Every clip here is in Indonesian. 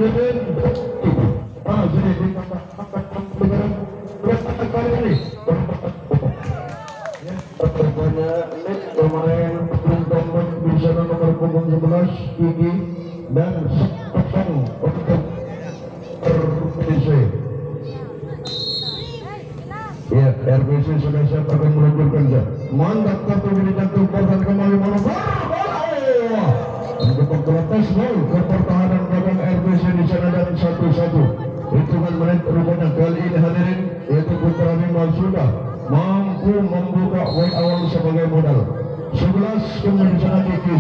Udin. Jadi ditambah angkat pembegaran berapa kali ini? Ya, banyak net kemarin teman-teman bisa nomor punggung 11 Gigi dan Sepasang untuk RBC. Ya, RBC sudah siap akan meluncurkan saja. Mantap kartu ini jatuh korban kembali Manobar. Untuk pemberantas gol ke pertahanan belakang RBC di sana dan 1-1. Hitungan menit rupanya kali ini hadirin yaitu Putra Bima sudah mampu membuka poin awal sebagai modal. 11 kemudian sana Kiki.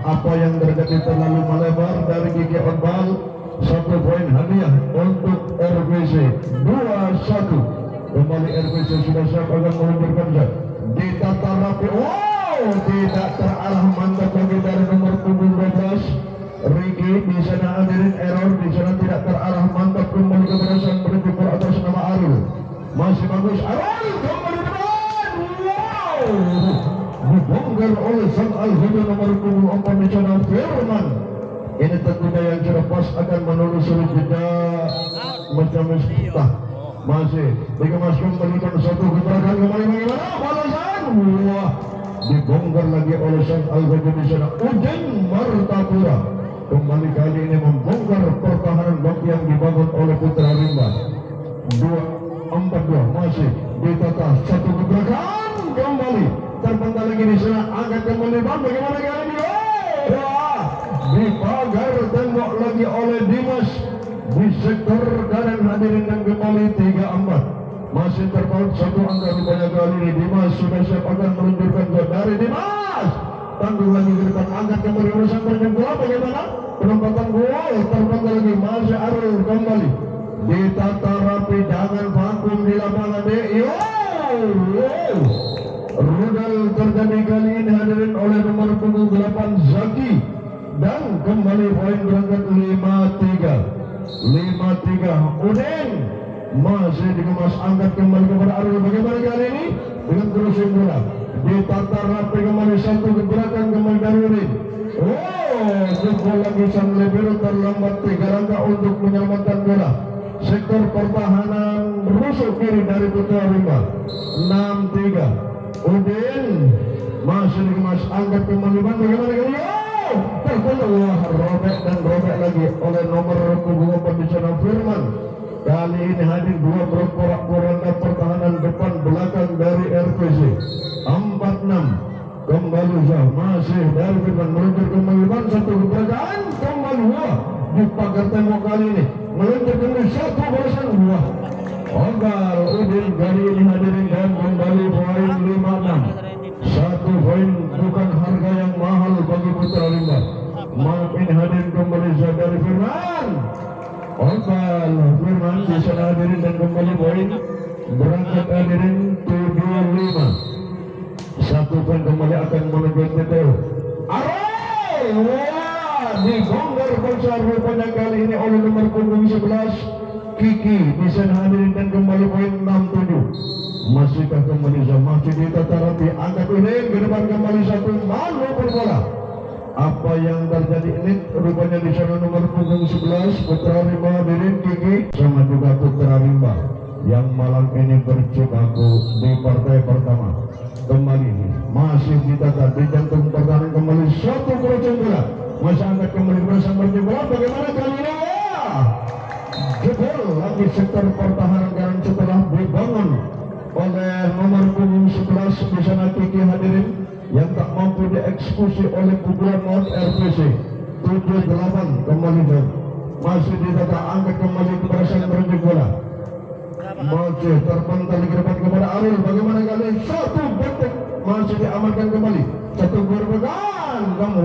Apa yang terjadi terlalu melebar dari Kiki Onbal. 1 poin hadiah untuk RBC. 2-1. Kembali RBC sudah siap akan meluncurkan saja. Ditata rapi. Tidak terarah, mantap lagi dari nomor punggung 12 Riki. Di sana hadirin error, di sana tidak terarah, mantap kembali kepada sang penunjuk atas nama Arul. Masih bagus Arul, kembali depan. Dibongkar oleh sang Al-Huda nomor punggung 4 di sana Firman. Ini tentunya yang sudah pas akan menelusuri jejak macam istah. Masih dikemaskan berikan satu gerakan kembali bagaimana balasan. Dibongkar lagi oleh sang Al-Huda di sana Udin Martapura. Kembali kali ini membongkar pertahanan blok yang dibangun oleh Putra Rimba. 2-4-2 masih ditata satu gebrakan kembali terpental lagi di sana, angkat kembali bang bagaimana kali ini? Dipagar tembok lagi oleh Dimas di sektor kanan hadirin dan kembali 3-4 masih terpaut satu angka rupanya kali ini. Dimas sudah siap akan meluncurkan gol dari Dimas. Tangguh lagi ke depan, angkat kembali urusan berjumlah bagaimana penempatan gol terpental lagi masih Arul kembali ditata rapi, jangan vakum di lapangan deh. Rudal terjadi kali ini hadirin oleh nomor punggung 8 Zaki dan kembali poin berangkat 5-3 Udin masih dikemas, angkat kembali kepada Arul bagaimana kali ini dengan terusin bola ditata rapi kembali satu gebrakan kembali dari Udin. Jempol lagi sang libero terlambat 3 langkah untuk menyelamatkan bola. Sektor pertahanan rusuk kiri dari Putra Rimba 6-3 Udin masih dikemas, angkat kembali bagaimana kali tertolong robek dan robek lagi oleh nomor punggung 4 di sana Firman. Kali ini hadir 2 porak-poranda pertahanan depan belakang dari RPC 4-6 kembali masih dari Firman meluncur kembali ban satu gebrakan kembali dipagar tembok kali ini meluncur kembali satu balasan Ogal Udin kali ini hadirin dan kembali poin 5-6. 1 poin bukan harga yang mahal bagi Putra Rimba. Maaf ini hadirin kembali dari Firman. Ogal Firman di sana hadirin dan kembali poin berangkat hadirin 7-5. 1 poin kembali akan menuju TTO. Dibongkar besar rupanya kali ini oleh nomor punggung 11 Kiki di sana hadirin dan kembali poin 6-7. Masihkah kembali masih ditata rapi, angkat Udin ke depan kembali satu malu berbola. Apa yang terjadi ini rupanya di sana nomor punggung 11 Putra Rimba hadirin Kiki sama juga Putra Rimba yang malam ini berjibaku di partai pertama. Kembali masih ditata di jantung pertahanan kembali satu keroncong bola masih angkat kembali bersama bola bagaimana kali ini jebol lagi sektor pertahanan dan setelah dibangun oleh nomor punggung 11 di sana Kiki hadirin yang tak mampu dieksekusi oleh pukulan maut RPC 7-8 kembali masih ditata angkat kembali kepada sang keroncong bola masih terpental di depan kepada Arul bagaimana kali satu bentuk masih diamankan kembali satu berpegang kamu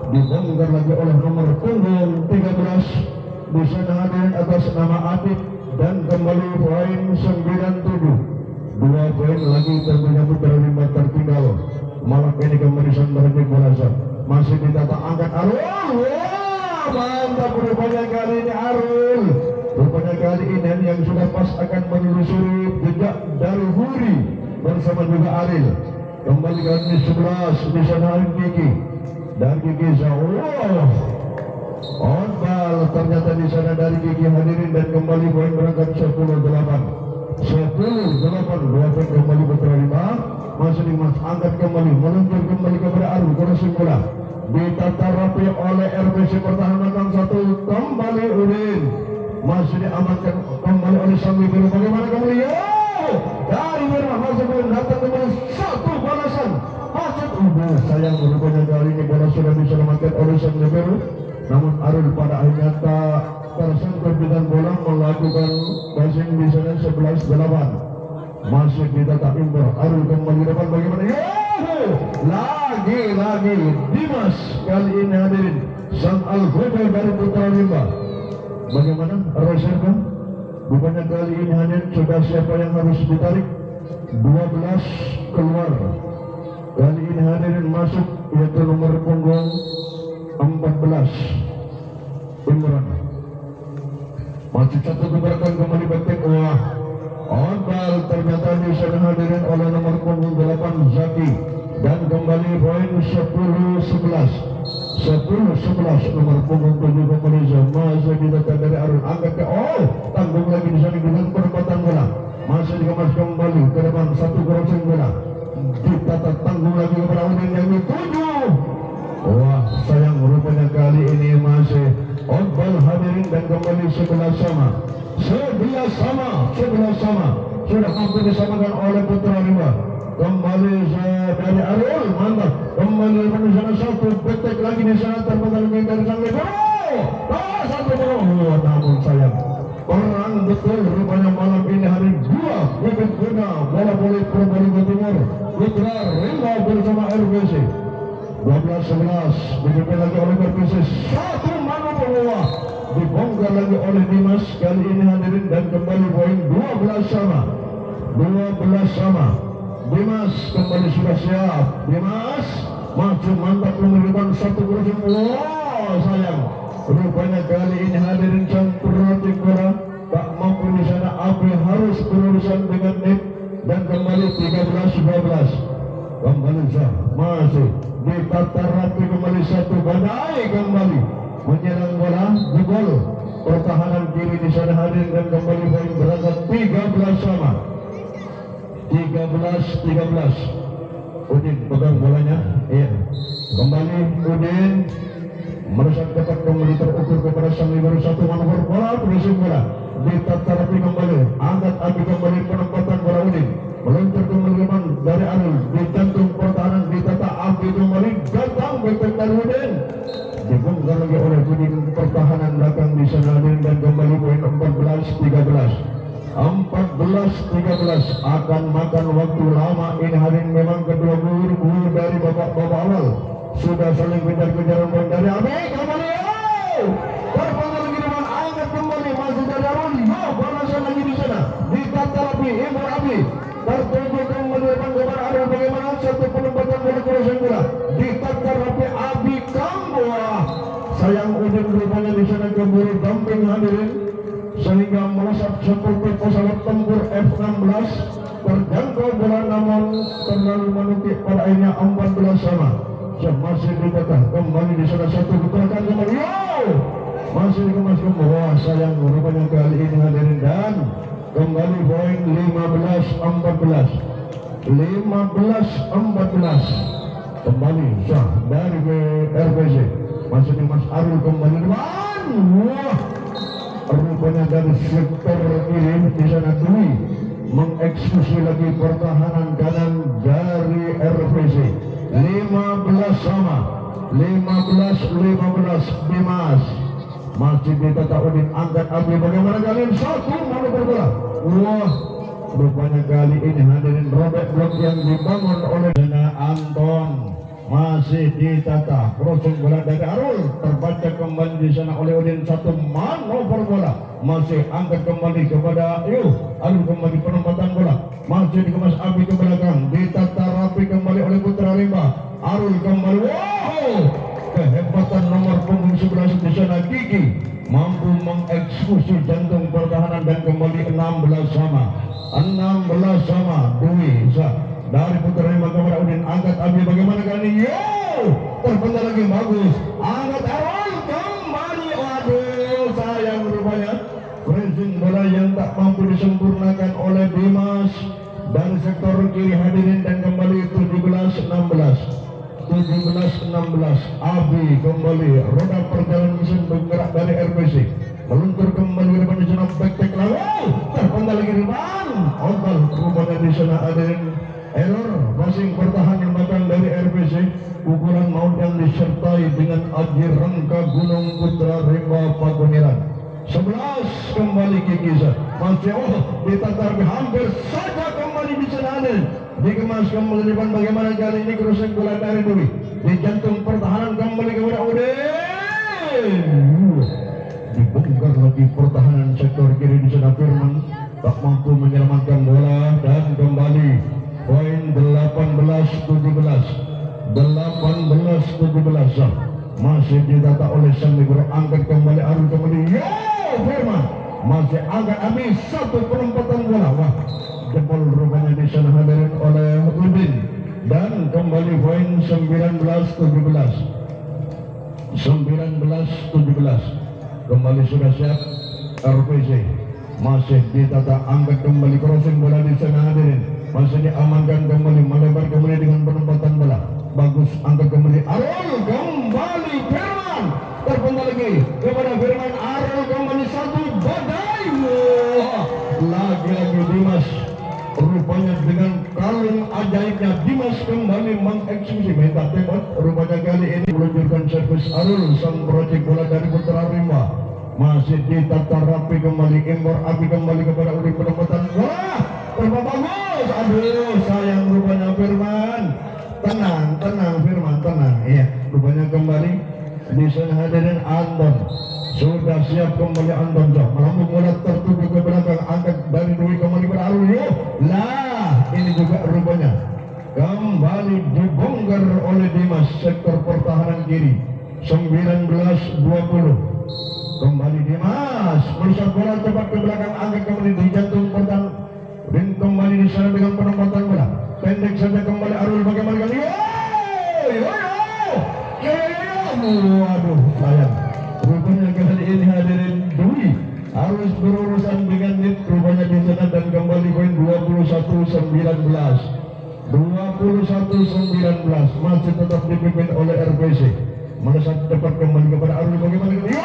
dibongkar lagi oleh nomor punggung 13 di sana hadirin atas nama Atik dan kembali poin 9-7 2 poin lagi tentunya Putra Rimba tertinggal malam ini kembali sang berhenti bola masih ditata angkat Arul mantap rupanya kali ini Arul rupanya kali ini yang sudah pas akan menelusuri jejak dari Huri bersama juga Aril kembali kali 11 di sana Kiki dan Kiki Oba ternyata di sana dari Gigi hadirin dan kembali poin berangkat 10-8. 10-8 dua poin kembali putra 5. Masih Dimas angkat kembali, meluncur kembali kepada Arul crossing bola. Ditata rapi oleh RBC pertahanan belakang 1 kembali Udin. Masih diamankan kembali oleh Sambi Biru. Bagaimana kembali? Dari Wirma masih belum datang kembali satu balasan. Sayang rupanya kali ini bola sudah diselamatkan oleh Sambi Biru. Namun Arul pada akhirnya tak tersangkut dengan bola melakukan passing di sana 11-8. Masih ditata Imbor. Arul kembali depan bagaimana? Lagi Dimas kali ini hadirin sang Al-Ghafir dari Putra Rimba. Bagaimana reserve? Bukannya kali ini hadirin sudah siapa yang harus ditarik? 12 keluar. Kali ini hadirin masuk yaitu nomor punggung 14 Imran. Masih satu gebrakan kembali batik. Wah, Ontal ternyata bisa hadirin oleh nomor punggung 8 Zaki. Dan kembali poin 10-11. 10-11 nomor punggung 7 kembali masih ditata dari Arul angkat ke tanggung lagi di sana dengan perempatan bola. Masih dikemas kembali ke depan satu crossing bola. Ditata tanggung lagi kepada Udin yang dituju. Wah, sayang rupanya kali ini masih Onbal hadirin dan kembali 11 sama. 11 sama. Sudah hampir disamakan oleh Putra Rimba. Kembali dari Arul, mantap. Kembali di sana satu betek lagi di sana terbentar lagi dari sang Libero. Satu bola. Namun sayang perang betul rupanya malam ini hari 2 bibit guna bola voli Probolinggo Timur. Putra Rimba bersama RBC 12-11 dipimpin lagi oleh RBC. Satu manu bola dibongkar lagi oleh Dimas kali ini hadirin dan kembali poin 12 sama. Dimas kembali sudah siap. Dimas maju mantap memberikan satu crossing. Wow, sayang rupanya kali ini hadirin campur roti bola tak mampu di sana. Api harus berurusan dengan Nip dan kembali 13-12. Kembali masih ditata rapi kembali satu badai kembali menyerang bola jebol pertahanan kiri di sana hadirin dan kembali poin berangkat 13 sama. 13. Udin pegang bolanya. Iya. Kembali Udin merusak dapat kembali terukur kepada sang libero satu manuver bola berisi bola. Ditata rapi kembali. Angkat api kembali penempatan bola Udin. Meluncur kembali dari Arul di jantung pertahanan ditata api kembali datang betul dari Udin. Dibongkar lagi oleh Udin pertahanan belakang di sana dan kembali poin 14-13. 14-13 akan makan waktu lama ini hari memang kedua guru dari babak awal sudah saling kejar-kejaran poin dari Abi kembali terpantau lagi dengan angkat kembali masih dari Arul balasan lagi di sana ditata rapi Ibu Abi tertuju kembali depan kepada Arul bagaimana satu penempatan bola crossing bola ditata rapi Abi Kamboa. Sayang Udin rupanya di sana kembali damping hadirin sehingga melesat seperti pesawat tempur F-16 terjangkau bola namun terlalu menukik pada akhirnya 14 sama. Masih ditata kembali di sana satu gerakan kembali masih dikemas kembali. Wah, sayang rupanya kali ini hadirin dan kembali poin 15-14 kembali sah dari RBC. Masih Dimas Arul kembali depan. Wah, rupanya dari sektor kiri di sana Dwi mengeksekusi lagi pertahanan kanan dari RPC. 15 sama. 15 Dimas masih ditata Udin angkat Abi bagaimana kalian satu mana berbola. Wah, rupanya kali ini hadirin robek blok yang dibangun oleh Dana Anton. Masih ditata crossing bola dari Arul terbaca kembali di sana oleh Udin satu manuver bola masih angkat kembali kepada Arul kembali penempatan bola masih dikemas Abi ke belakang ditata rapi kembali oleh Putra Rimba. Arul kembali kehebatan nomor punggung 11 di sana Gigi mampu mengeksekusi jantung pertahanan dan kembali 16 sama Dwi dari Putra Rimba kepada Udin angkat Abi bagaimana kali ini terbentar lagi bagus angkat Arul kembali. Aduh crossing bola yang tak mampu disempurnakan oleh Dimas dari sektor kiri hadirin, dan kembali 17-16 Abi kembali, roda perjalanan mesin bergerak dari RPC meluntur kembali ke depan di sana, back lawan terpendal lagi di depan Otal rupanya di sana hadirin, error passing pertahanan bahkan dari RPC, pukulan maut yang disertai dengan Aji Rangka Gunung Putra Rimba Paguniran. 11 kembali Kikisa masih ditatar hampir saja kembali di sana dikemas kembali di depan. Bagaimana kali ini crossing bola dari Dwi di jantung pertahanan kembali kepada Udin, dibongkar lagi pertahanan sektor kiri di sana. Firman tak mampu menyelamatkan bola dan kembali poin 18-17 masih ditata oleh sang libero. Angkat kembali Arul kembali, Firman masih angkat habis satu penempatan bola. Wah, jebol rupanya di sana hadirin oleh Udin, dan kembali poin 19-17 kembali sudah siap RPC. Masih ditata, angkat kembali crossing bola di sana hadirin, masih diamankan kembali, melebar kembali dengan penempatan bola. Bagus, angkat kembali Arul kembali, Firman terpendal lagi kepada Firman, Arul kembali satu badai. Lagi-lagi Dimas rupanya dengan kalung ajaibnya. Dimas kembali mengeksekusi minta tembak. Rupanya kali ini meluncurkan servis Arul, sang projek bola dari Putra Rimba. Masih ditata rapi kembali, Imbor Abi kembali kepada Udin, penempatan bola terlalu bagus. Aduh sayang rupanya Firman. Tenang Firman, tenang. Iya, rupanya kembali di sana hadirin Anton. Sudah siap kembali Anton, melambung bola tertuju ke belakang, angkat dari Dwi kembali pada Arul. Lah, ini juga rupanya kembali dibongkar oleh Dimas sektor pertahanan kiri. 19-20 kembali Dimas merusak bola cepat ke belakang, angkat kembali di jantung pertahanan, dan kembali di sana dengan penempatan bola pendek saja kembali Arul. Bagaimana kali? Waduh sayang, rupanya kali ini hadirin Dwi harus berurusan dengan net rupanya di sana, dan kembali poin 21-19 masih tetap dipimpin oleh RPC. Melesat depan kembali kepada Arul. Bagaimana kali?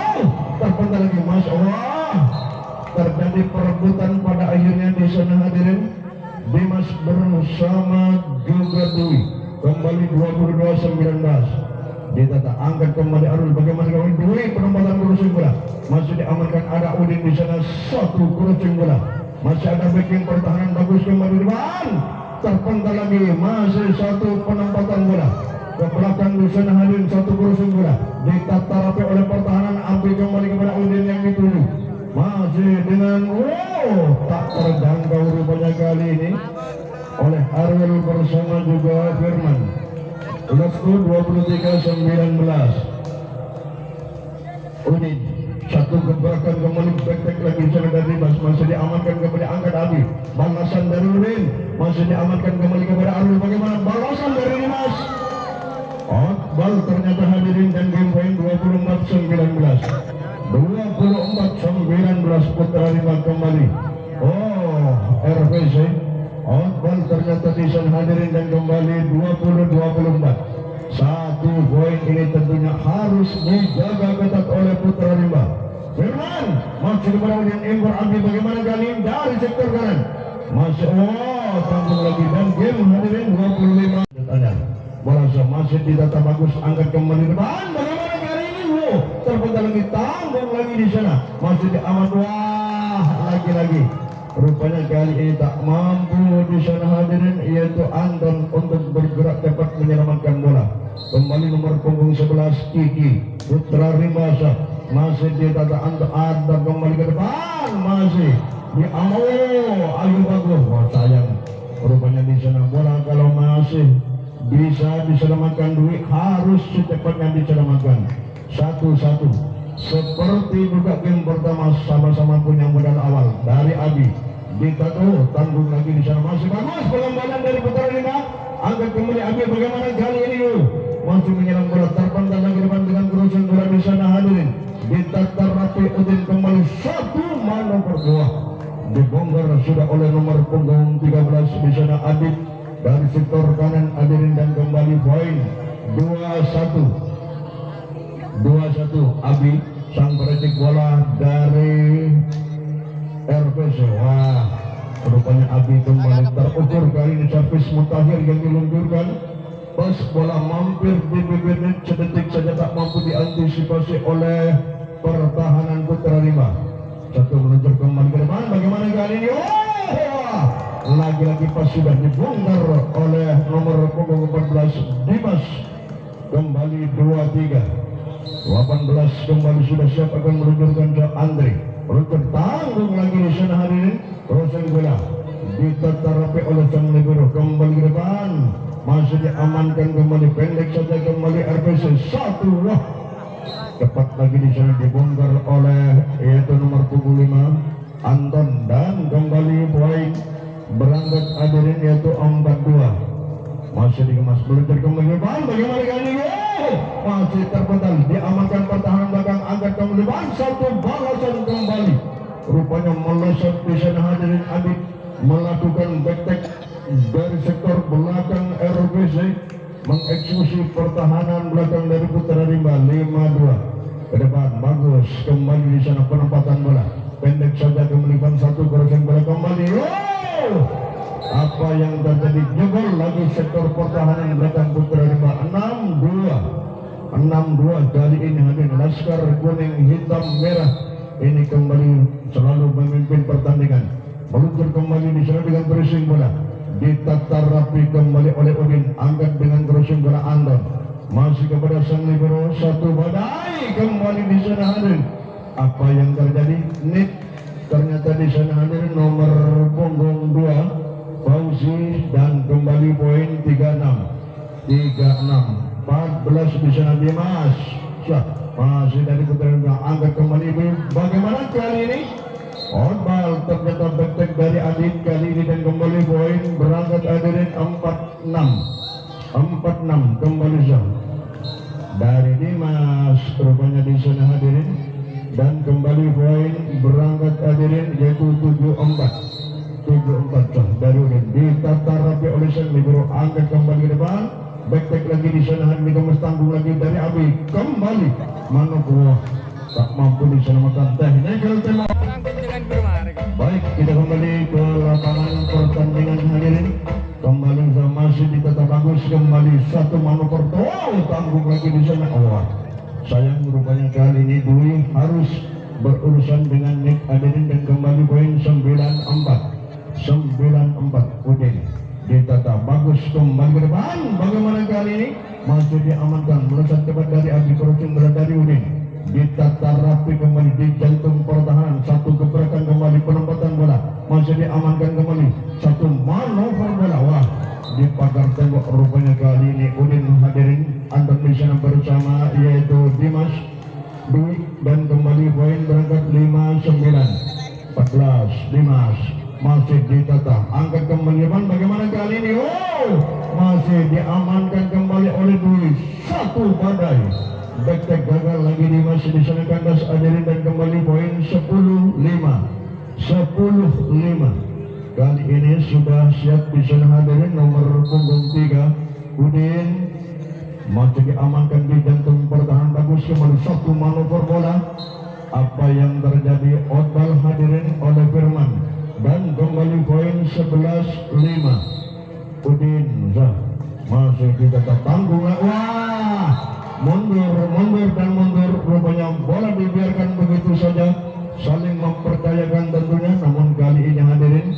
Terpental lagi, Mas Allah, terjadi perebutan pada akhirnya di sana hadirin. Dimas bersama juga Dwi kembali 22-19 ditata, angkat kembali Arul. Bagaimana kali Dwi, penempatan crossing bola masih diamankan, ada Udin di sana, satu crossing bola, masih ada backing pertahanan bagus kembali di depan, terpental lagi, masih satu penempatan bola ke belakang di sana hadirin, satu crossing bola ditata rapi oleh pertahanan. Ambil kembali kepada Udin yang dituju, masih dengan tak terjangkau rupanya kali ini oleh Arul bersama juga Firman. Let's go 23-19 Udin satu gebrakan kembali, back lagi sana dari Dimas, masih diamankan kembali, angkat Abi, balasan dari Udin masih diamankan kembali kepada Arul. Bagaimana balasan dari Dimas? Bal ternyata hadirin, dan game point 24-19 Putra Rimba kembali. RPC bal ternyata di sana hadirin, dan kembali 20-24. Satu poin ini tentunya harus dijaga ketat oleh Putra Rimba. Firman masih kepada Udin, Imbor Abi. Bagaimana kali ini dari sektor kanan masih tanggung lagi, dan game hadirin 25. Bola masih ditata bagus, angkat kembali depan. Bagaimana kali ini? Terpental lagi, tanggung lagi di sana, masih diaman. Lagi-lagi rupanya kali ini tak mampu di sana hadirin, yaitu Anton untuk bergerak cepat menyelamatkan bola. Kembali nomor punggung 11 Kiki Putra Rimba masih ditata, Anton ada kembali ke depan, masih di ayo bagus. Sayang rupanya di sana bola kalau masih bisa diselamatkan Dwi, harus secepatnya diselamatkan. 1-1 seperti juga game pertama, sama-sama punya modal awal dari Abi. Ditato tanggung lagi di sana, masih bagus pengembangan dari Putra Rimba, angkat kembali Abi. Bagaimana kali ini masih menyerang bola, terpental lagi depan dengan crossing bola di sana hadirin, ditata Rapi Udin kembali satu mana berdua dibongkar sudah oleh nomor punggung 13 di sana Adit dari sektor kanan hadirin dan kembali poin 21 Abi sang percik bola dari RPC. Wah, rupanya Abi kembali terukur kali ini servis Mutahir yang diluncurkan. Pas bola mampir di bibir net sedetik saja tak mampu diantisipasi oleh pertahanan Putra Rimba. Satu meluncur kembali ke depan. Bagaimana kali ini? Oh, lagi-lagi pas sudah dibongkar oleh nomor punggung 14 Dimas. Kembali 23 18 kembali sudah siap akan meluncurkan ke Andre. Meluncur tanggung lagi di sana hadirin. Crossing bola ditata rapi oleh sang libero. Kembali ke depan. Masih diamankan kembali pendek saja kembali RPC satu. Wah, cepat lagi di sana dibongkar oleh yaitu nomor punggung 5 Anton dan kembali poin berangkat hadirin yaitu 42. Masih dikemas meluncur kembali ke depan. Bagaimana kali ini? Masih terpental diamankan pertahanan belakang angkat kembali depan satu balasan kembali. Rupanya melesat di sana hadirin Adit melakukan back dari sektor belakang RPC mengeksekusi pertahanan belakang dari Putra Rimba 5-2 ke depan. Bagus kembali di sana penempatan bola pendek saja kembali satu crossing bola kembali. Apa yang terjadi? Jebol lagi sektor pertahanan belakang Putra Rimba 6-2 kali ini hadirin Laskar kuning hitam merah ini kembali selalu memimpin pertandingan. Meluncur kembali di sana dengan crossing bola ditata rapi kembali oleh Udin, angkat dengan crossing bola Andon masih kepada sang libero satu badai kembali di sana hadirin. Apa yang terjadi? Nit ternyata di sana hadirin nomor punggung 2 Fauzi dan kembali poin 36 14 di sana Dimas. Masih dari Putra Rimba angkat kembali. Bagaimana kali ini? Outball ternyata back dari Adit kali ini dan kembali poin berangkat hadirin 46 kembali jam dari Dimas rupanya di sana hadirin dan kembali poin berangkat hadirin yaitu 74 dari Udin ditata rapi oleh sang libero angkat kembali ke depan back lagi di sana hadirin dikemas tanggung lagi dari Abi kembali mana buah tak mampu diselamatkan technical tema. Baik, kita kembali ke lapangan pertandingan hadirin. Kembali masih ditata bagus kembali satu manuver. Oh, tanggung lagi di sana. Oh, sayang rupanya kali ini Dwi harus berurusan dengan Nick hadirin dan kembali poin 94 Udin ditata bagus kembali ke depan. Bagaimana kali ini? Masih diamankan melesat cepat dari Abi crossing bola dari Udin ditata rapi kembali di jantung pertahanan satu gebrakan kembali penempatan bola masih diamankan kembali satu manuver bola. Wah, di pagar tembok rupanya kali ini Udin hadirin Anton di sana bersama yaitu Dimas Dwi dan kembali poin berangkat 59 14 Dimas masih ditata angkat kembali depan. Bagaimana kali ini? Oh, masih diamankan kembali oleh Dwi satu badai back gagal lagi di masih di sana kandas hadirin dan kembali poin 10-5 kali ini sudah siap di sana hadirin nomor punggung 3 Udin masih diamankan di jantung pertahanan bagus kembali satu manuver bola. Apa yang terjadi? Outball hadirin oleh Firman dan kembali poin 11-5 Udin masih ditata tanggung. Wah, mundur rupanya bola dibiarkan begitu saja saling mempercayakan tentunya. Namun kali ini hadirin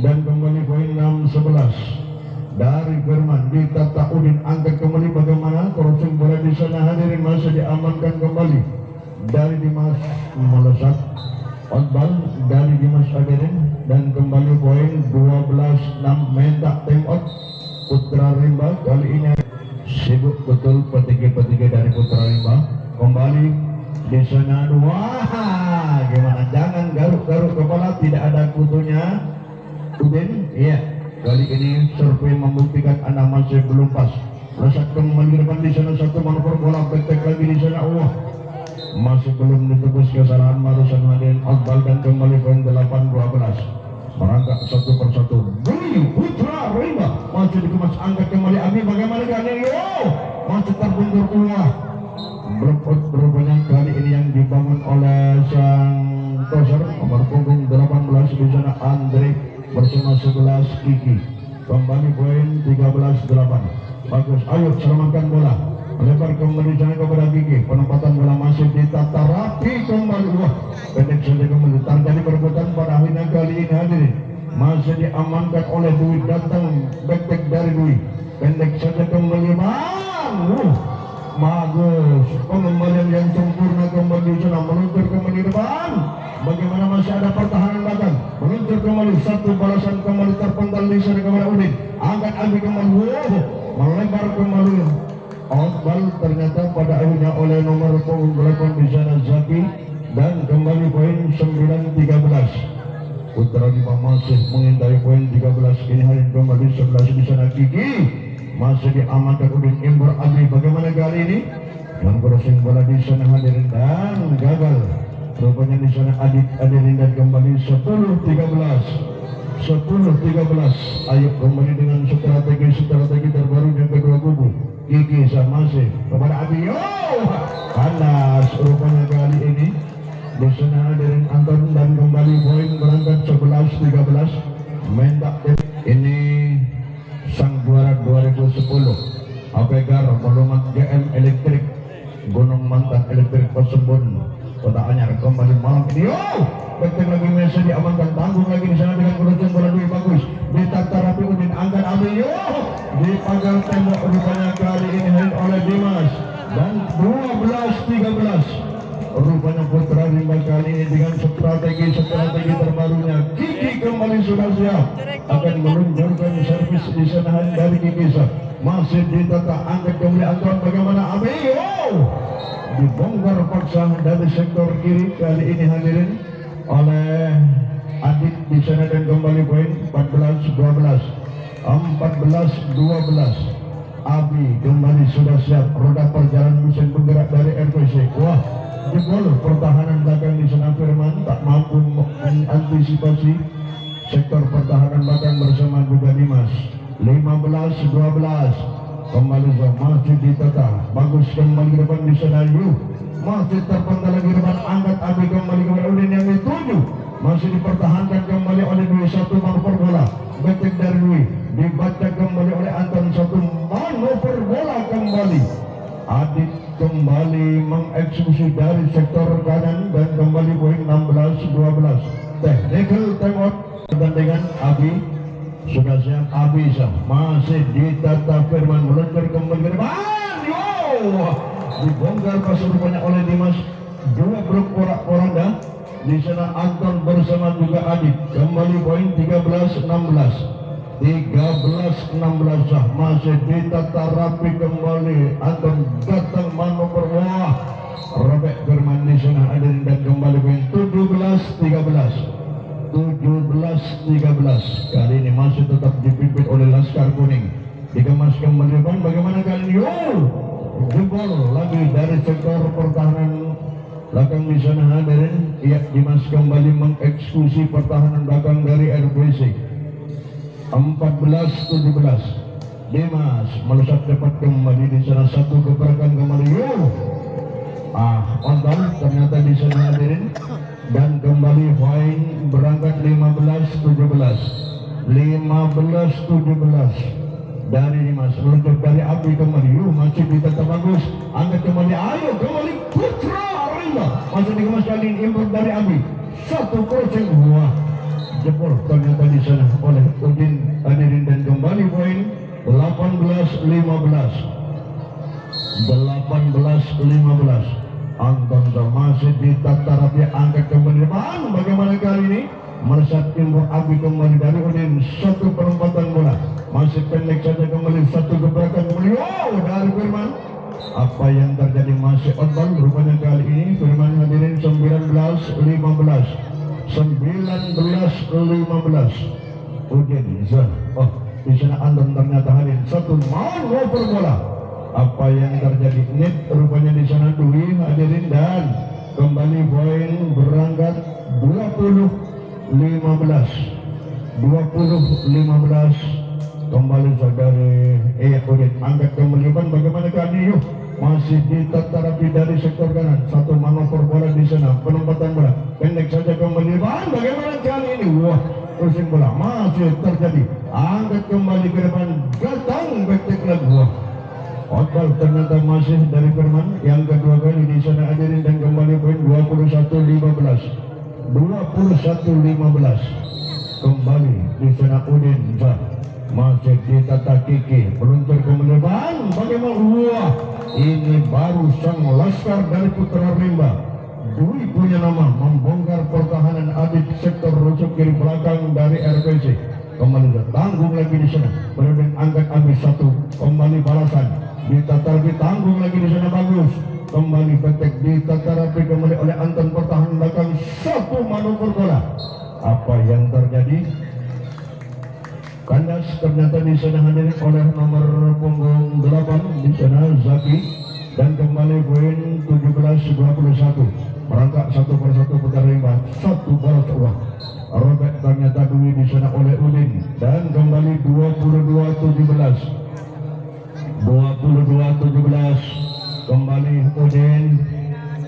dan kembali poin 6-11 dari Firman ditata Udin angkat kembali. Bagaimana crossing bola di sana hadirin masih diamankan kembali dari Dimas melesat outball dari Dimas hadirin dan kembali poin 12-6 minta time out Putra Rimba. Kali ini sibuk betul petiga dari Putra Rimba kembali di sana. Wah, gimana? Jangan garuk-garuk kepala, tidak ada kutunya Udin. Iya, kali ini survei membuktikan Anda masih belum pas. Lesat kembali ke depan di sana satu manuver bola back lagi di sana. Wah, masih belum ditebus kesalahan Marusan Hadirin Akbal dan kembali poin 8-12 merangkak satu persatu. Bui Putra Rimba masih dikemas angkat kembali Abi, bagaimana kali ini? Masih terbundur ulah berupanya kali ini yang dibangun oleh sang toser nomor punggung 18 di sana Andre bersama 11 Kiki. Kembali poin 13-8. Bagus, ayo selamatkan bola. Lebar kembali sana kepada Kiki. Penempatan bola masih ditata rapi kembali. Wah, pendek saja kembali. Terjadi perebutan pada akhirnya kali ini hadirin. Masih diamankan oleh Dwi, datang back dari Dwi. Pendek saja kembali bang. Bagus, pengembalian yang sempurna kembali sana, meluncur kembali depan. Bagaimana masih ada pertahanan belakang, meluncur kembali, satu balasan kembali terpental di sana kepada Udin. Angkat Abi kembali, melebar kembali. Outball ternyata pada akhirnya oleh nomor punggung 8 di sana Zaki, dan kembali poin 9-13. Putra Bima masih menghindari poin 13. Ini hari kembali 11 di sana Kiki. Masih diamankan Udin Imbur Abi. Bagaimana kali ini? Yang crossing bola di sana hadirin dan gagal. Rupanya di sana Adik hadirin dan kembali 10-13. 10-13. Ayo kembali dengan strategi terbaru yang kedua kubu. Kiki masih kepada Abi. Panas rupanya kali ini. Di sana hadirin Anton dan kembali poin berangkat 11-13. Mendak ini sang juara 2010 Apegar Volumat GM Elektrik Gunung Mantan Elektrik Persebun Kota Anyar kembali malam ini. Betul lagi Messi diamankan, tanggung lagi di sana dengan kerucun bola Dwi. Bagus ditata rapi Udin, angkat Abi di pagar tembok. Rupanya kali ini oleh Dimas dan 12-13. Rupanya Putra Rimba kali ini dengan strategi terbarunya. Kiki kembali sudah siap akan meluncurkan servis di sana dari Kiki. Masih ditata, angkat kembali Anton. Bagaimana Abi? Dibongkar paksa dari sektor kiri kali ini hadirin oleh Adik di sana dan kembali poin 14-12. 14-12. Abi kembali sudah siap. Roda perjalanan mesin bergerak dari RPC. Wah, jebol pertahanan belakang di sana Firman tak mampu mengantisipasi sektor pertahanan belakang bersama juga Dimas. 15-12. Kembali masih ditata. Bagus kembali ke depan di sana Yu. Masih terpental lagi depan, angkat Abi kembali ke Udin yang dituju. Masih dipertahankan kembali oleh Dwi, satu manuver bola. Betek dari Dwi dibaca kembali oleh Anton, satu manuver bola kembali. Adik kembali mengeksekusi dari sektor kanan dan kembali poin 16-12. Technical timeout pertandingan. Abi sudah siap. Abi masih ditata Firman, meluncur kembali ke depan. Dibongkar keserupannya oleh Dimas. Dua blok porak-poranda di sana Anton bersama juga Adik. Kembali poin 13-16. 13-16. Masih ditata rapi kembali. Anton datang manuver. Wah, robek Firman di sana hadirin dan kembali poin 17-13. 17-13. Kali ini masih tetap dipimpin oleh Laskar Kuning. Dikemas kembali depan. Bagaimana kali ini? Jebol lagi dari sektor pertahanan belakang di sana hadirin. Ya, Dimas kembali mengeksekusi pertahanan belakang dari RPC. 14-17. Dimas melesat cepat kembali di sana, satu gebrakan kembali. Onton ternyata di sana hadirin dan kembali poin berangkat 15-17. 15-17. Dari Dimas meluncur dari Abi kembali. Masih ditata bagus, angkat kembali. Ayo kembali Putra Rimba. Masih dikemas kali ini import dari Abi. Satu crossing. Wah, jebol ternyata di sana oleh Udin hadirin dan kembali poin 18-15. 18-15. Anton masih ditata rapi, angkat kembali depan. Bagaimana kali ini? Meresat impor Abi kembali dari Udin. Satu perempatan bola. Masih pendek saja kembali, satu gebrakan kembali. Dari Firman. Apa yang terjadi? Masih outbound. Rupanya kali ini Firman hadirin 19-15. 19-15. Udin. Di sana Anton ternyata hadirin satu manuver bola. apa yang terjadi. Net rupanya di sana Dwi hadirin, dan kembali poin berangkat 20-15 kembali saudari Udin angkat kembali ban. Bagaimana kali yuk masih diterapi dari sektor kanan, satu manuver bola di sana, penempatan bola pendek saja kembali ban. Bagaimana kali ini, wah pusing bola masih terjadi, angkat kembali ke depan, datang back lagi, wah Otbal ternyata masih dari Firman yang kedua kali di sana hadirin, dan kembali poin 21-15 kembali di sana Udin masih ditata Kiki, peluncur kembali ban. Bagaimana, wah ini baru sang laskar dari Putra Rimba. Dwi punya nama membongkar pertahanan Adit sektor rusuk kiri belakang dari RPC. Kembali tanggung lagi di sana, kemudian angkat habis satu, kembali balasan ditata lagi, tanggung lagi di sana, bagus kembali betek ditata rapi kembali oleh Anton, pertahanan belakang satu manuver bola. Apa yang terjadi? Kandas ternyata di sana hadirin oleh nomor punggung 8 di sana Zaki, dan kembali poin 17-21 merangkak satu persatu Putra Rimba, satu bola uang. Robert ternyata Dwi di sana oleh Udin, dan kembali 22-17 kembali Udin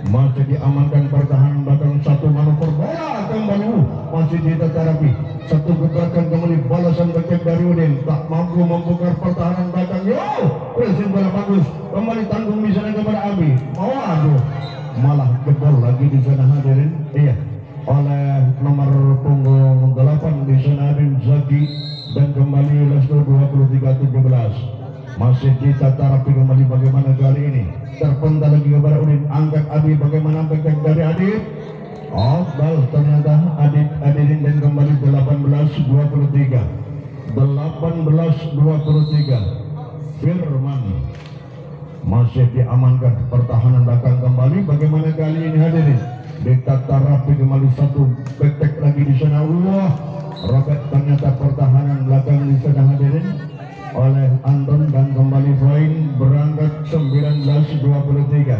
masih diamankan pertahanan belakang satu manuver bola, kembali masih diterapi satu gebrakan kembali balasan back dari Udin, tak mampu membongkar pertahanan belakang. Yo pressing bola bagus kembali, tanggung di sana kepada Abi, aduh malah jebol lagi di sana hadirin, iya oleh nomor punggung 8 di sana hadirin Zaki, dan kembali Lesto 23-17 masih ditata rapi kembali. Bagaimana kali ini terpental lagi kepada Udin, angkat Adi, bagaimana back dari Adit, bal ternyata Adit hadirin, dan kembali 18-23 Firman masih diamankan pertahanan belakang kembali. Bagaimana kali ini hadirin, ditata rapi kembali satu back lagi di sana, wah Robert ternyata pertahanan belakang di sana hadirin oleh Anton, dan kembali poin berangkat 19-23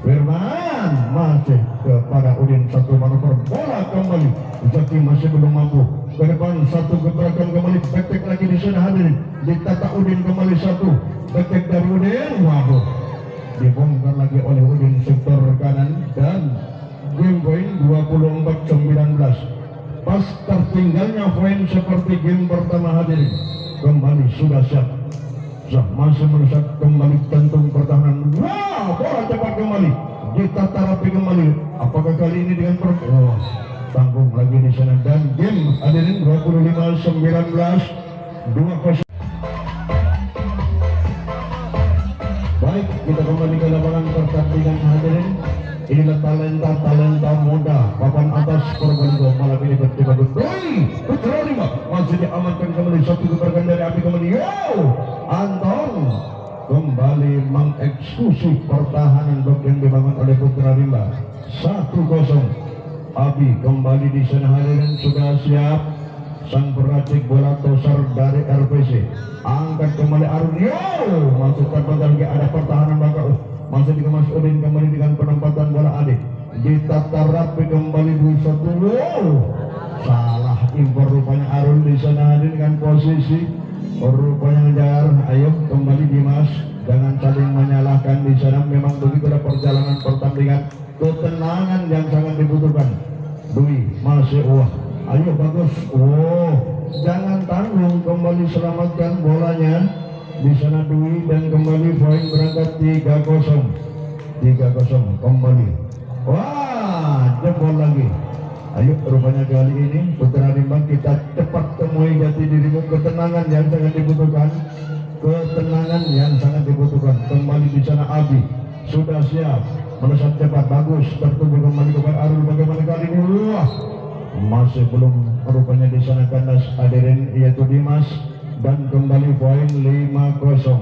Firman masih kepada Udin, satu manuver bola kembali Zaki masih belum mampu ke depan, satu gebrakan kembali back lagi di sana hadirin, ditata Udin kembali satu back dari Udin, waduh dibongkar lagi oleh Udin sektor kanan, dan game poin 24-19 pas tertinggalnya poin seperti game pertama hadirin. Kembali sudah siap, masih merusak kembali tentung pertahanan, wah bola cepat kembali ditata rapi kembali. Apakah kali ini dengan tanggung lagi di sana, dan game hadirin 25-19 2-0. Baik, kita kembali ke lapangan pertandingan hadirin. Inilah talenta muda papan atas Probolinggo malam ini bertiga Putra Rimba masih diamankan kembali, satu gebrakan dari Abi kembali, Anton kembali mengeksekusi pertahanan blok yang dibangun oleh Putra Rimba 1-0. Abi kembali di sana hadirin, sudah siap sang peracik bola tosar dari RPC, angkat kembali Arun, masuk terbentar lagi, ada pertahanan belakang, masih dikemas Udin kembali dengan penempatan bola Adik, ditata rapi kembali 2-1, salah impor rupanya Arun di sana hadir dengan posisi rupanya ngejar. Ayo kembali Dimas, jangan saling menyalahkan di sana, memang begitulah perjalanan pertandingan, ketenangan yang sangat dibutuhkan. Dwi masih ayo bagus, jangan tanggung, kembali selamatkan bolanya di sana Dwi, dan kembali poin berangkat 3-0 kembali, jebol lagi. Ayo rupanya kali ini Putra Rimba kita cepat temui jati dirimu, ketenangan yang sangat dibutuhkan, kembali di sana Abi sudah siap melesat cepat, bagus tertuju kembali kepada Arul. Bagaimana kali ini, masih belum rupanya di sana kandas hadirin yaitu Dimas, dan kembali poin 5-0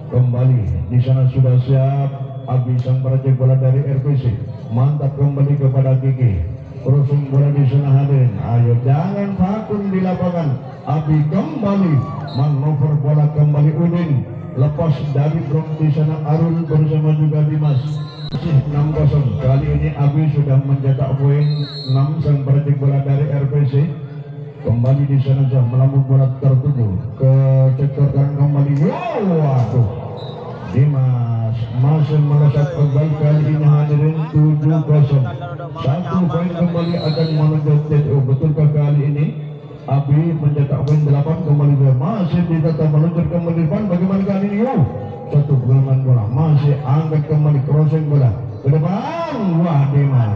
kembali di sana sudah siap Abi sang peracik bola dari RPC, mantap kembali kepada Kiki, crossing bola di sana hadirin. Ayo jangan vakum di lapangan. Abi kembali manuver bola kembali Udin. Lepas dari blok di sana Arul bersama juga Dimas. Masih 6-0. Kali ini Abi sudah mencetak poin 6 sang berarti bola dari RPC. Kembali di sana saja melambung bola tertuju ke sektor kanan kembali. Waduh, Dimas masih melesat kembali kali ini hadirin 7-0. Satu poin kembali akan menuju TTO. Betulkah kali ini Abi mencetak poin 8 kembali masih ditata meluncur kembali depan. Bagaimana kali ini? Satu gulungan bola masih angkat kembali crossing bola ke depan. Wah, Dimas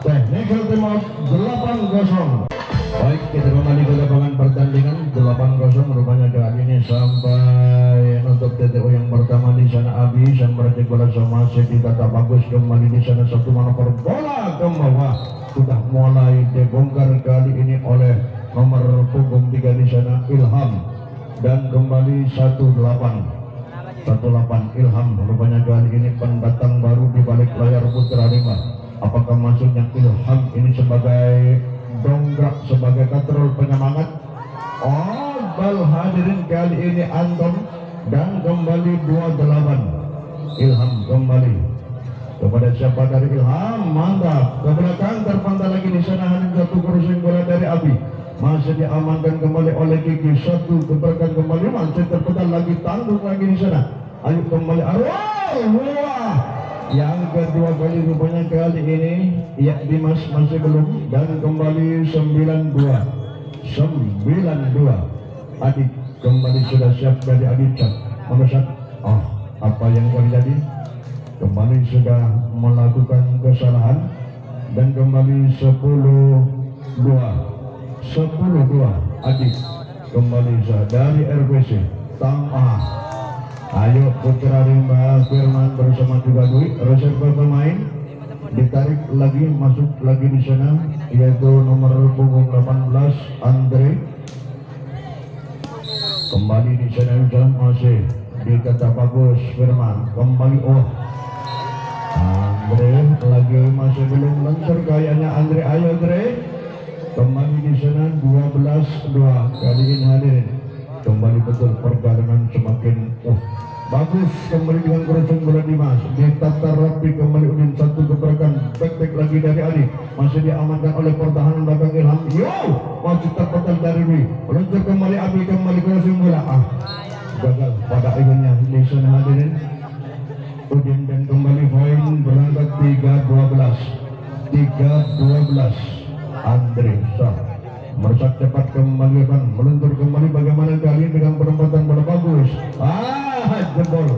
technical timeout 8-0. Baik, kita kembali ke lapangan pertandingan 8-0 rupanya kali ini sampai untuk TTO yang pertama di sana Abi yang berarti bola sama masih ditata bagus kembali di sana satu manuver bola ke bawah sudah mulai dibongkar kali ini oleh nomor punggung 3 di sana Ilham dan kembali 18 Ilham rupanya kali ini pendatang baru di balik layar Putra 5. Apakah maksudnya Ilham ini sebagai dongkrak sebagai katrol penyemangat? Oh, bal hadirin kali ini Anton dan kembali 28 Ilham kembali kepada siapa dari Ilham, mantap ke belakang terpantau lagi di sana hanya satu crossing bola dari Abi masih diamankan kembali oleh Kiki satu keberkan kembali masih terputar lagi tanggung lagi di sana. Ayo kembali Arwah, wah yang kedua kali rupanya kali ini ya Dimas masih belum dan kembali 9-2 Adik kembali sudah siap dari Adicak memesak. Oh, apa yang terjadi? Kembali sudah melakukan kesalahan dan kembali 10-2 Adik kembali dari RPC Tangah. Ayo Putra Rimba Firman bersama juga Dwi reserve pemain ditarik lagi masuk lagi di sana yaitu nomor punggung 18 Andre kembali di sana jalan masih dikata bagus Firman kembali Andre lagi masih belum lentur kayaknya Andre. Ayo Andre kembali di sana 12-2 kali ini hadirin kembali betul perjalanan semakin bagus kembali dengan crossing bola Dimas ditata rapi kembali Udin satu gebrakan back lagi dari Adi masih diamankan oleh pertahanan belakang Ilham. Masih terpetal dari Dwi meluncur kembali Abi kembali crossing bola gagal pada akhirnya di sana hadirin Udin dan kembali poin berangkat 3-12 Andre merusak cepat kembali meluncur kembali bagaimana kali dengan penempatan bola bagus jebol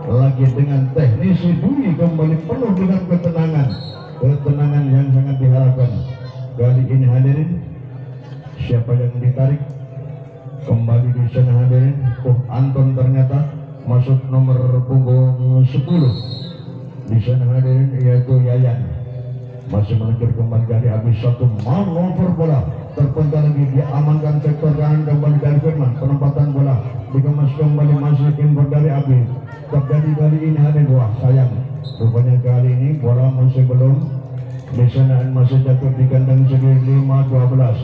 lagi dengan teknisi Dwi kembali penuh dengan ketenangan yang sangat diharapkan kali ini hadirin. Siapa yang ditarik kembali di sana hadirin? Anton ternyata masuk nomor punggung 10 di sana hadirin yaitu Yayan masih meluncur kembali dari habis satu manuver bola terpental lagi diamankan sektor kanan kembali dari Firman penempatan bola dikemas kembali masih impor dari Abi terjadi kali ini ada dua sayang rupanya kali ini bola masih belum di sana masih jatuh di kandang segi 5-12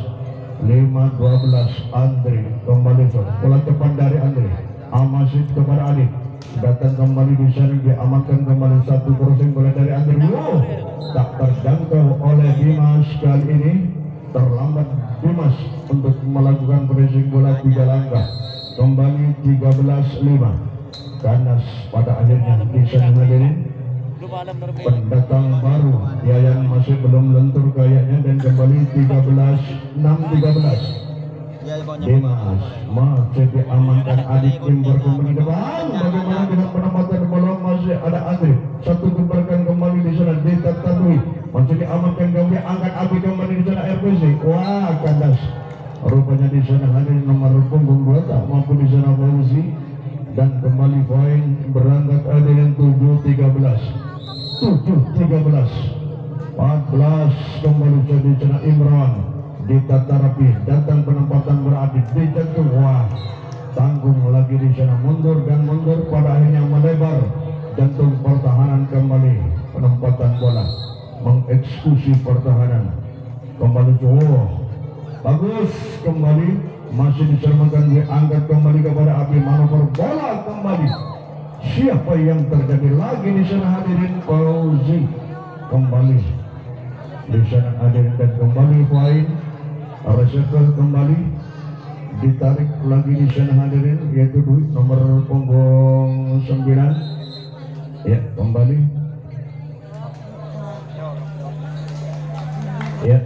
Andre kembali bola cepat dari Andre masih kepada Adit datang kembali di sana diamankan kembali satu crossing bola dari Andre tak terjangkau oleh Dimas kali ini terlambat Dimas untuk melakukan pressing bola 3 langkah kembali 13-5 Ganas pada akhirnya di sana hadirin pendatang baru Yayan masih belum lentur kayaknya dan kembali 13-13 Dimas masih diamankan Adik Timber kembali depan bagaimana dengan penempatan bola masih ada Andre satu gebrakan kembali di sana ditatui masih diamankan kembali angkat Abi kembali di sana RPC Ganas rupanya di sana hadir nomor punggung 2 tak mampu di sana Fauzi dan kembali poin berangkat dengan 7-13 kembali jadi sana Imran ditata rapi datang penempatan beradit dijatuh tanggung lagi di sana mundur pada akhirnya melebar jantung pertahanan kembali penempatan bola mengeksekusi pertahanan kembali jauh bagus kembali masih dicerminkan diangkat kembali kepada Abi manuver bola kembali siapa yang terjadi lagi di sana hadirin Fauzi kembali di sana hadirin dan kembali poin reserve kembali ditarik lagi di sana hadirin yaitu nomor punggung 9 ya kembali ya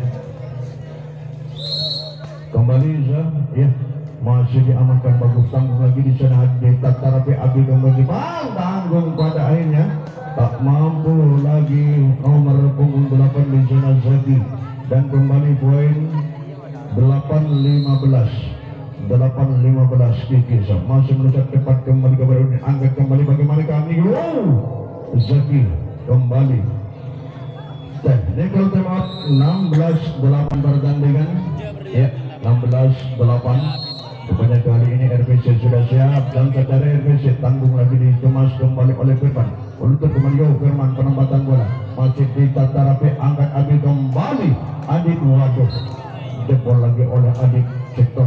kembali ya masih diamankan bagus tanggung lagi di sana Deta Tarapi Abi kembali tanggung pada akhirnya tak mampu lagi nomor punggung 8 di sana Zaki dan kembali poin 8-15 Kiki masih melesat cepat kembali kepada ini angkat kembali bagaimana kami Zaki kembali technical timeout 16-8 pertandingan ya 16-8 rupanya kali ini RPC sudah siap dan saudara RPC tanggung lagi dikemas kembali oleh Firman untuk kembali Firman penempatan bola masih ditata rapi angkat Abi kembali Adik waduh jebol lagi oleh Adik sektor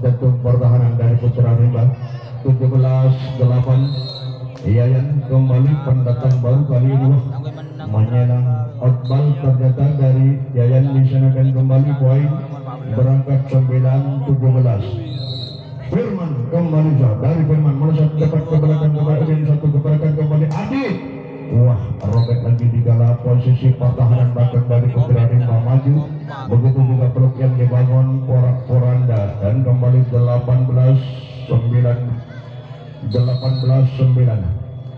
jatuh pertahanan dari Putra Rimba 17-8 Yayan kembali pendatang baru kali ini menyelang outball ternyata dari Yayan di sana dan kembali poin berangkat 9-17 Firman kembali dari Firman melesat cepat ke belakang kembali satu ke belakang kembali Adik wah robek lagi di dalam posisi pertahanan belakang dari Putra Rimba maju begitu juga peluk yang dibangun Poranda dan kembali 18-9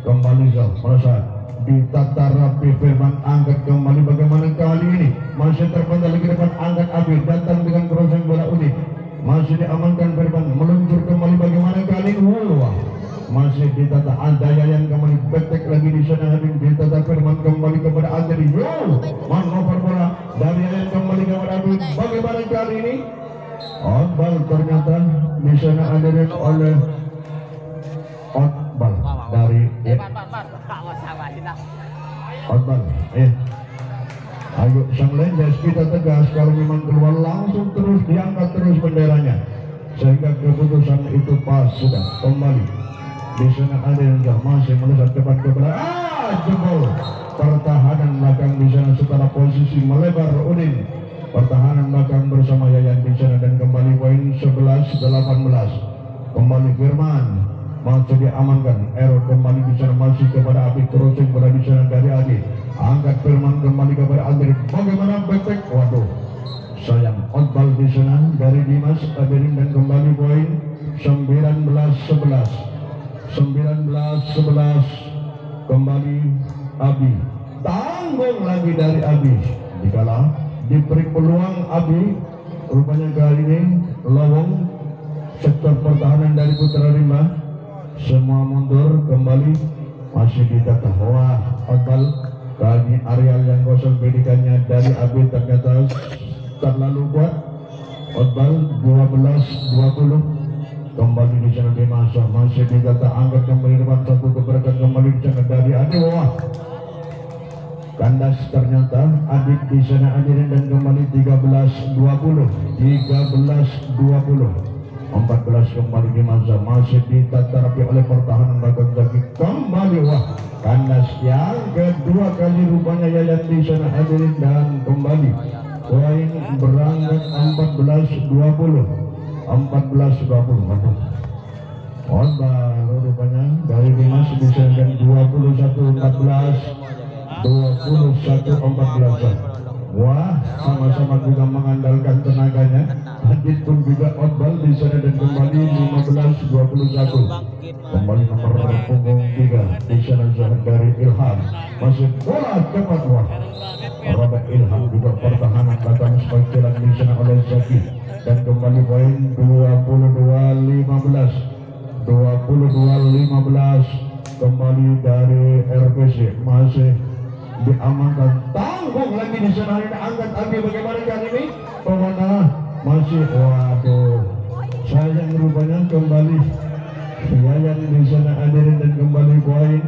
kembali melesat ditata rapi Firman angkat kembali bagaimana kali ini masih terpental lagi depan angkat Abi datang dengan crossing bola unik masih diamankan Firman meluncur kembali bagaimana kali ini wah masih ditata ada Yayan kembali betek lagi di sana hadir ditata Firman kembali kepada Andri manuver bola dari Yayan kembali kepada Abi bagaimana kali ini outball ternyata di sana hadirin oleh outball dari outball ayo sang Lenjas kita tegas kalau memang keluar langsung terus diangkat terus benderanya sehingga keputusan itu pas sudah kembali di sana ada yang masih melesat cepat ke belakang jebol pertahanan belakang di sana setelah posisi melebar Udin pertahanan belakang bersama Yayan di sana dan kembali poin 11-18 kembali Firman masih diamankan error kembali di sana masih kepada Abi crossing berada di sana dari Adi angkat Firman kembali kepada Andri bagaimana betek waduh sayang outball di sana dari Dimas Abirin dan kembali poin 19-11 kembali Abi tanggung lagi dari Abi dikala diberi peluang Abi rupanya kali ini lowong sektor pertahanan dari Putra Rimba semua mundur kembali masih ditata wah outball kali areal yang kosong bedikannya dari Abi ternyata terlalu kuat outball 12-20 kembali di sana di masa masih ditata angkat kembali depan satu keberatan kembali di sana dari Adi wah kandas ternyata Adik di sana hadirin dan kembali 13-20 14 kembali di masa masih ditata rapi oleh pertahanan belakang lagi kembali wah kandas yang kedua kali rupanya Yayan di sana hadirin dan kembali poin berangkat 14-20 waduh baru rupanya dari Dimas bisa dan 21-14 wah sama-sama juga mengandalkan tenaganya Hadid pun juga outball di sana dan kembali 15-21 kembali nomor punggung 3 di sana Zahid dari Ilham masih bola cepat wah Robert Ilham juga pertahanan belakang sebagian di sana oleh Zaki dan kembali poin 22-15 kembali dari RPC masih diamankan tanggung lagi di sana ini angkat Abi bagaimana kali ini pewana masih waduh sayang rupanya kembali Yayan di sana hadirin dan kembali poin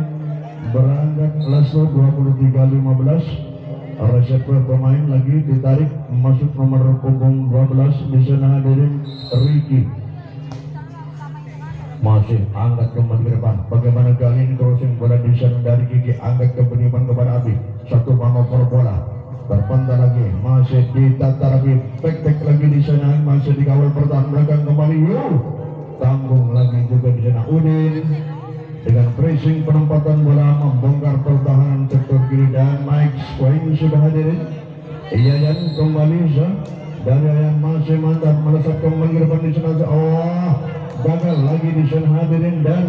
berangkat langsung 23-15 resep pemain lagi ditarik masuk nomor punggung 12 di sana hadirin Ricky. Masih angkat kembali ke depan. Bagaimana kali ini crossing bola di sana dari Kiki, angkat ke penyimpanan kepada Abi. Satu manuver bola. Berpantai lagi, masih ditata lagi, tek lagi di sana, masih dikawal pertahanan belakang kembali. Tanggung lagi juga di sana Udin dengan pressing penempatan bola membongkar pertahanan sektor kiri dan Mike Swain sudah hadirin. Yayan kembali dari Yayan masih mantap melesat kembali ke depan di sana. Gagal lagi di sana hadirin dan